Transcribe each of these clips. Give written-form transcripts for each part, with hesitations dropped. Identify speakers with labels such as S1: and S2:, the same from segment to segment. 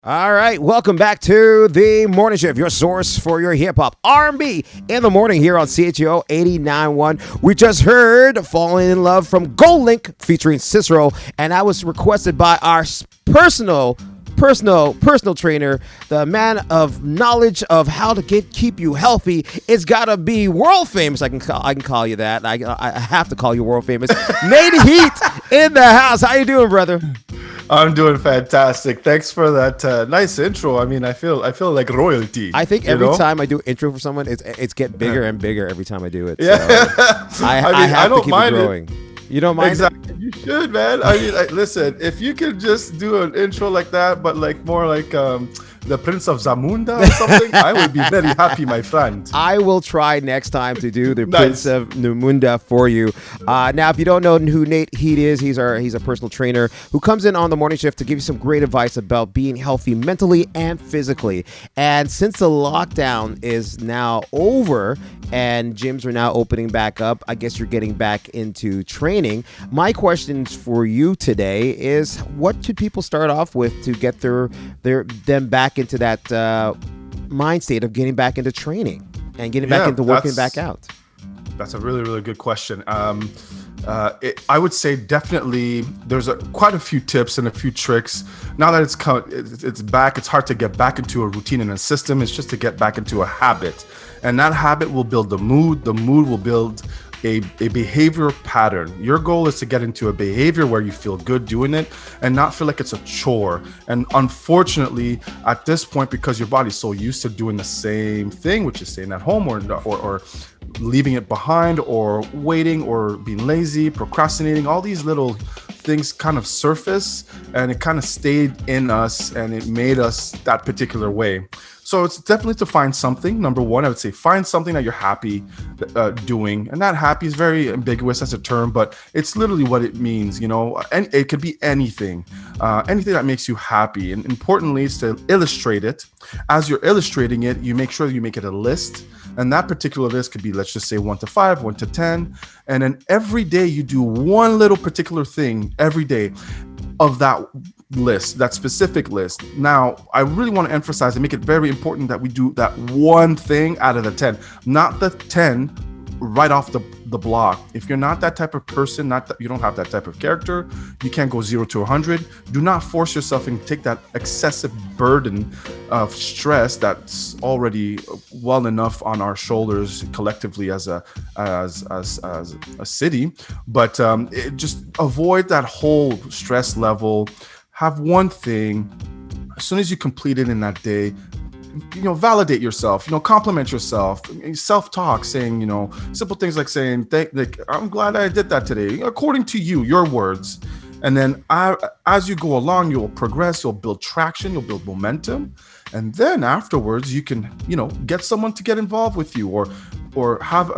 S1: All right, welcome back to the Morning Shift, your source for your hip hop R&B in the morning here on CHUO 89.1. We just heard "Falling in Love" from Gold Link featuring Cicero, and that was requested by our personal trainer, the man of knowledge of how to keep you healthy. It's gotta be world famous. I can call you that. I have to call you world famous. Nate Heat in the house. How you doing, brother?
S2: I'm doing fantastic. Thanks for that nice intro. I mean, I feel like royalty.
S1: I think every time I do intro for someone, it's get bigger and bigger every time I do it.
S2: Yeah,
S1: so I have to keep it growing. You don't mind?
S2: Exactly. You should, man. I mean, listen, if you could just do an intro like that, but like more like the Prince of Zamunda or something, I would be very happy, my friend.
S1: I will try next time to do the Prince of Zamunda for you. Now, if you don't know who Nate Heat is, he's a personal trainer who comes in on the morning shift to give you some great advice about being healthy mentally and physically. And since the lockdown is now over and gyms are now opening back up, I guess you're getting back into training. My questions for you today is, what should people start off with to get them back into that mind state of getting back into training and getting back into working back out?
S2: That's a really, really good question. I would say definitely there's quite a few tips and a few tricks. Now that it's back, it's hard to get back into a routine and a system. It's just to get back into a habit. And that habit will build the mood. The mood will build a behavior pattern. Your goal is to get into a behavior where you feel good doing it and not feel like it's a chore. And unfortunately, at this point, because your body's so used to doing the same thing, which is staying at home or leaving it behind or waiting or being lazy, procrastinating, all these little things kind of surface and it kind of stayed in us and it made us that particular way. So it's definitely to find something. Number one, I would say find something that you're happy doing. And that happy is very ambiguous as a term, but it's literally what it means, and it could be anything that makes you happy. And importantly, is to illustrate it. As you're illustrating it, you make sure you make it a list. And that particular list could be, let's just say 1 to 5, 1 to 10. And then every day you do one little particular thing every day of that list, that specific list. Now, I really want to emphasize and make it very important that we do that one thing out of the 10, not the 10 right off the block. If you're not that type of person, you don't have that type of character, you can't go 0 to 100. Do not force yourself and take that excessive burden of stress that's already well enough on our shoulders collectively as a city. But just avoid that whole stress level. Have one thing. As soon as you complete it in that day, validate yourself, compliment yourself, self-talk, saying, simple things like saying, I'm glad I did that today, according to you, your words. And then as you go along, you'll progress, you'll build traction, you'll build momentum. And then afterwards, you can, get someone to get involved with you or have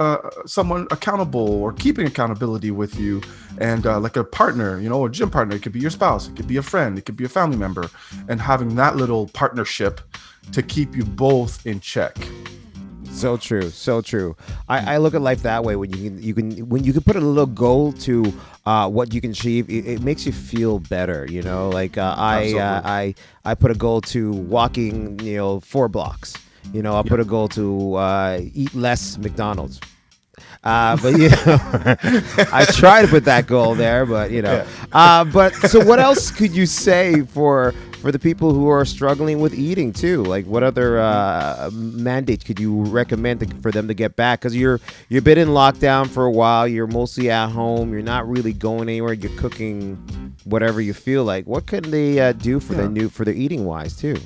S2: someone accountable or keeping accountability with you. And like a partner, a gym partner, it could be your spouse, it could be a friend, it could be a family member, and having that little partnership to keep you both in check.
S1: So true. I look at life that way. When you can put a little goal to what you can achieve, it makes you feel better. I put a goal to walking 4 blocks. Put a goal to eat less McDonald's. But I try to put that goal there, but but so what else could you say for the people who are struggling with eating too? Like, what other mandates could you recommend for them to get back? Because you've been in lockdown for a while, you're mostly at home, you're not really going anywhere, you're cooking whatever you feel like. What can they do for their eating wise too?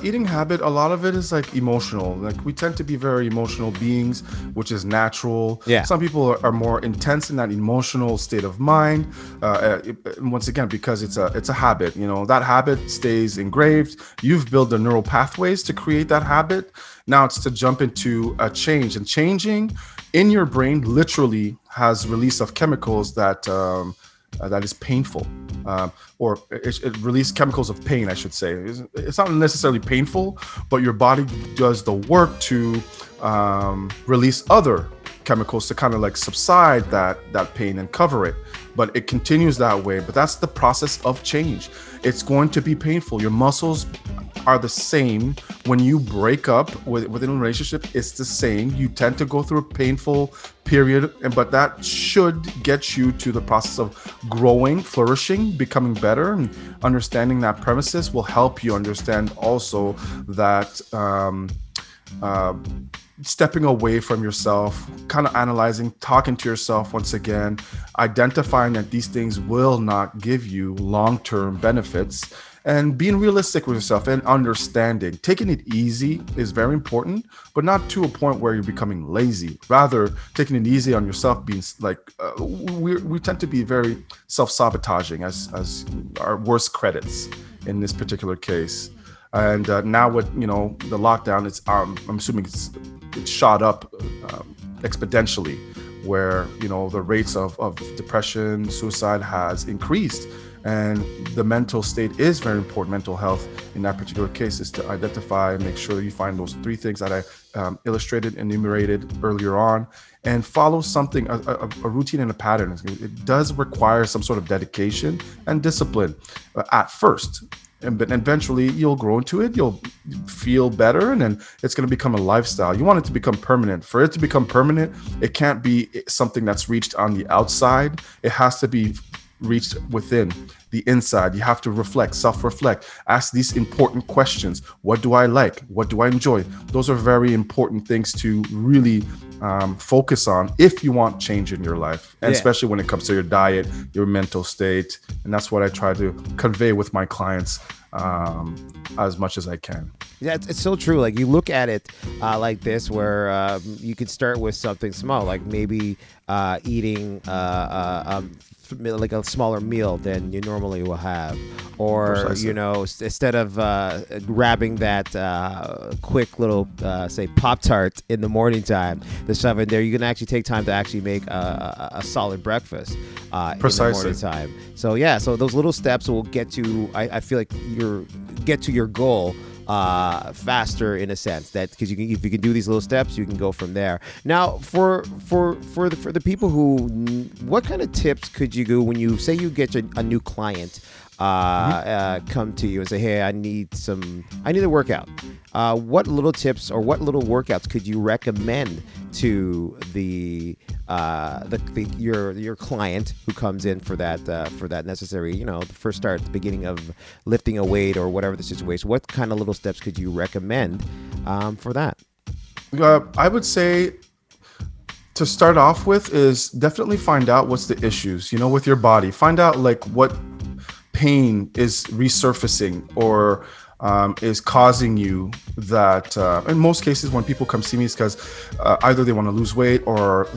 S2: Eating habit, a lot of it is like emotional. Like, we tend to be very emotional beings, which is natural.
S1: Yeah.
S2: Some people are more intense in that emotional state of mind. Once again, because it's a habit. That habit stays engraved. You've built the neural pathways to create that habit. Now it's to jump into a change, and changing in your brain literally has release of chemicals that is painful. Or it releases chemicals of pain, I should say. It's not necessarily painful, but your body does the work to release other chemicals to kind of like subside that pain and cover it, but it continues that way. But that's the process of change. It's going to be painful. Your muscles are the same when you break up within a relationship. It's the same. You tend to go through a painful period, but that should get you to the process of growing, flourishing, becoming better. And understanding that premises will help you understand also that stepping away from yourself, kind of analyzing, talking to yourself once again, identifying that these things will not give you long-term benefits, and being realistic with yourself and understanding. Taking it easy is very important, but not to a point where you're becoming lazy. Rather, taking it easy on yourself, being like, we tend to be very self-sabotaging as our worst credits in this particular case. And now with the lockdown, it's I'm assuming it's shot up exponentially, where the rates of depression, suicide has increased. And the mental state is very important. Mental health in that particular case is to identify and make sure that you find those 3 things that I enumerated earlier on, and follow something, a routine and a pattern. It does require some sort of dedication and discipline at first. But eventually you'll grow into it, you'll feel better, and then it's going to become a lifestyle. You want it to become permanent. For it to become permanent, it can't be something that's reached on the outside. It has to be reached within the inside. You have to reflect, self-reflect, ask these important questions. What do I like? What do I enjoy? Those are very important things to really focus on if you want change in your life, and especially when it comes to your diet, your mental state. And that's what I try to convey with my clients as much as I can.
S1: Yeah, it's so true. Like, you look at it like this, where you could start with something small, like maybe eating like a smaller meal than you normally will have, or
S2: Precisely.
S1: Instead of grabbing that quick little say Pop-Tart in the morning time, the stuff in there, you can actually take time to actually make a solid breakfast in the morning time. So those little steps will get you, I feel like, get to your goal faster, in a sense, that because if you can do these little steps, you can go from there. Now, for the people who, what kind of tips could you do when you say you get a new client come to you and say, hey, I need a workout? What little tips or what little workouts could you recommend to your client who comes in for that necessary, the first start, the beginning of lifting a weight or whatever the situation? What kind of little steps could you recommend for that?
S2: I would say, to start off with, is definitely find out what's the issues, with your body. Find out like what pain is resurfacing or is causing you that. In most cases, when people come see me, it's because either they want to lose weight, or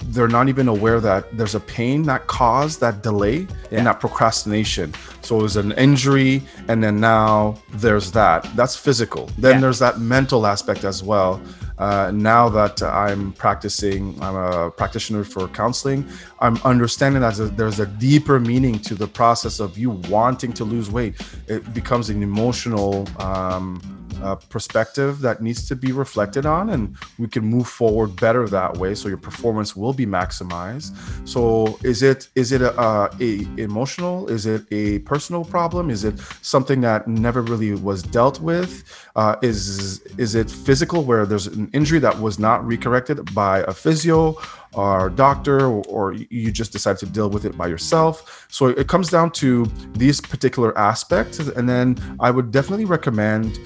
S2: they're not even aware that there's a pain that caused that delay and that procrastination. So it was an injury, and then now there's that's physical. Then there's that mental aspect as well. Now that I'm a practitioner for counseling, I'm understanding that there's a deeper meaning to the process of you wanting to lose weight. It becomes an emotional perspective that needs to be reflected on, and we can move forward better that way, so your performance will be maximized. So is it a emotional? Is it a personal problem? Is it something that never really was dealt with? Is it physical, where there's an injury that was not recorrected by a physio or doctor, or you just decide to deal with it by yourself? So it comes down to these particular aspects, and then I would definitely recommend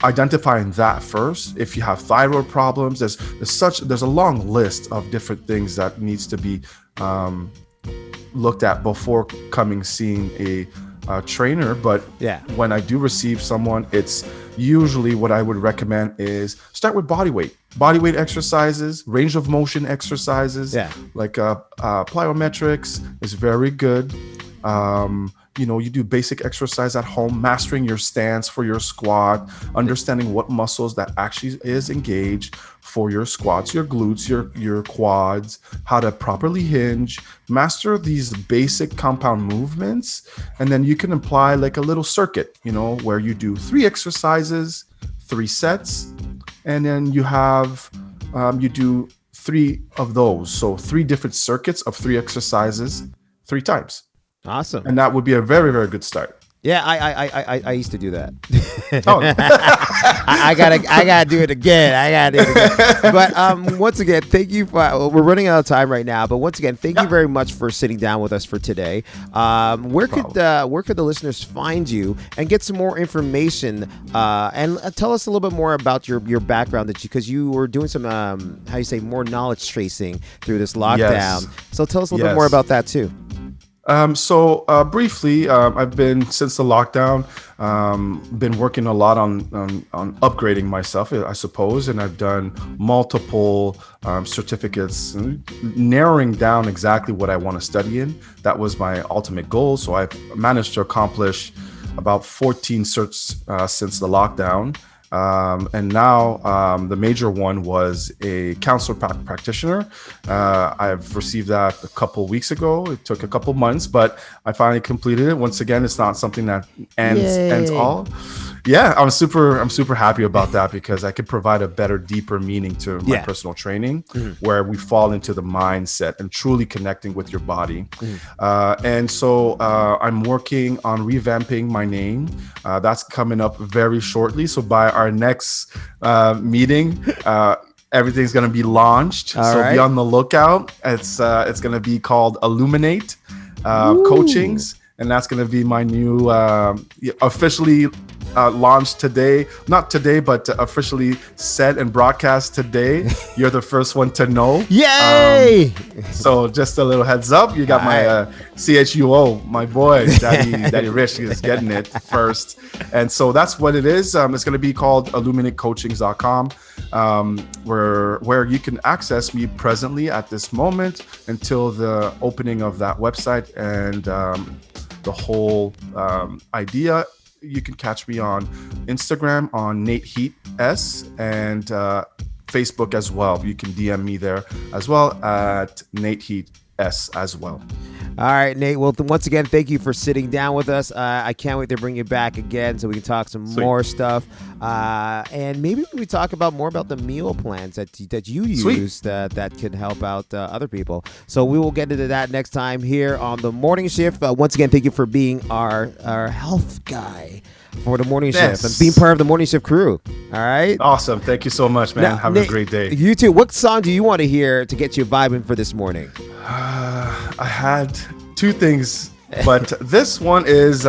S2: identifying that first. If you have thyroid problems, there's a long list of different things that needs to be looked at before seeing a trainer. But when I do receive someone, it's usually what I would recommend is start with body weight exercises, range of motion exercises, like plyometrics is very good. You do basic exercise at home, mastering your stance for your squat, understanding what muscles that actually is engaged for your squats, your glutes, your quads, how to properly hinge, master these basic compound movements. And then you can apply like a little circuit, where you do 3 exercises, 3 sets, and then you do 3 of those. So 3 different circuits of 3 exercises 3 times.
S1: Awesome.
S2: And that would be a very, very good start.
S1: Yeah, I used to do that.
S2: Oh.
S1: I gotta do it again. But once again, thank you for. We're running out of time right now. But once again, thank you very much for sitting down with us for today. Where could the listeners find you and get some more information? And tell us a little bit more about your background because you were doing some more knowledge tracing through this lockdown.
S2: Yes.
S1: So tell us a little bit more about that too.
S2: Briefly, I've been since the lockdown, been working a lot on upgrading myself, I suppose, and I've done multiple certificates, narrowing down exactly what I want to study in. That was my ultimate goal. So I've managed to accomplish about 14 certs since the lockdown. And now the major one was a counselor practitioner. I've received that a couple weeks ago. It took a couple months, but I finally completed it. Once again, it's not something that ends all. Yeah, I'm super happy about that because I could provide a better, deeper meaning to my personal training, where we fall into the mindset and truly connecting with your body. And so I'm working on revamping my name. That's coming up very shortly. So by our next meeting, everything's going to be launched. Be on the lookout. It's going to be called Illuminate Coachings. And that's going to be my new officially launched today. Not today, but officially set and broadcast today. You're the first one to know.
S1: Yay!
S2: So just a little heads up. You got my CHUO, my boy, Daddy Rich is getting it first. And so that's what it is. It's going to be called illuminatecoachings.com, where you can access me presently at this moment until the opening of that website and the whole idea. You can catch me on Instagram on Nate Heat S and Facebook as well. You can DM me there as well at Nate Heat S as well.
S1: All right, Nate. Well, once again, thank you for sitting down with us. I can't wait to bring you back again so we can talk some more stuff. And maybe we talk about more about the meal plans that you use that can help out other people. So we will get into that next time here on The Morning Shift. Once again, thank you for being our health guy for The Morning Shift and being part of The Morning Shift crew. All right?
S2: Awesome. Thank you so much, man.
S1: Now,
S2: have
S1: Nate,
S2: a great day.
S1: You too. What song do you want to hear to get you vibing for this morning?
S2: I had 2 things, but this one is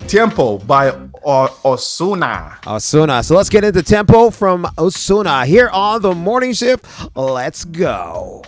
S2: Tiempo by Ozuna.
S1: Ozuna. So let's get into Tempo from Ozuna here on The Morning Shift. Let's go.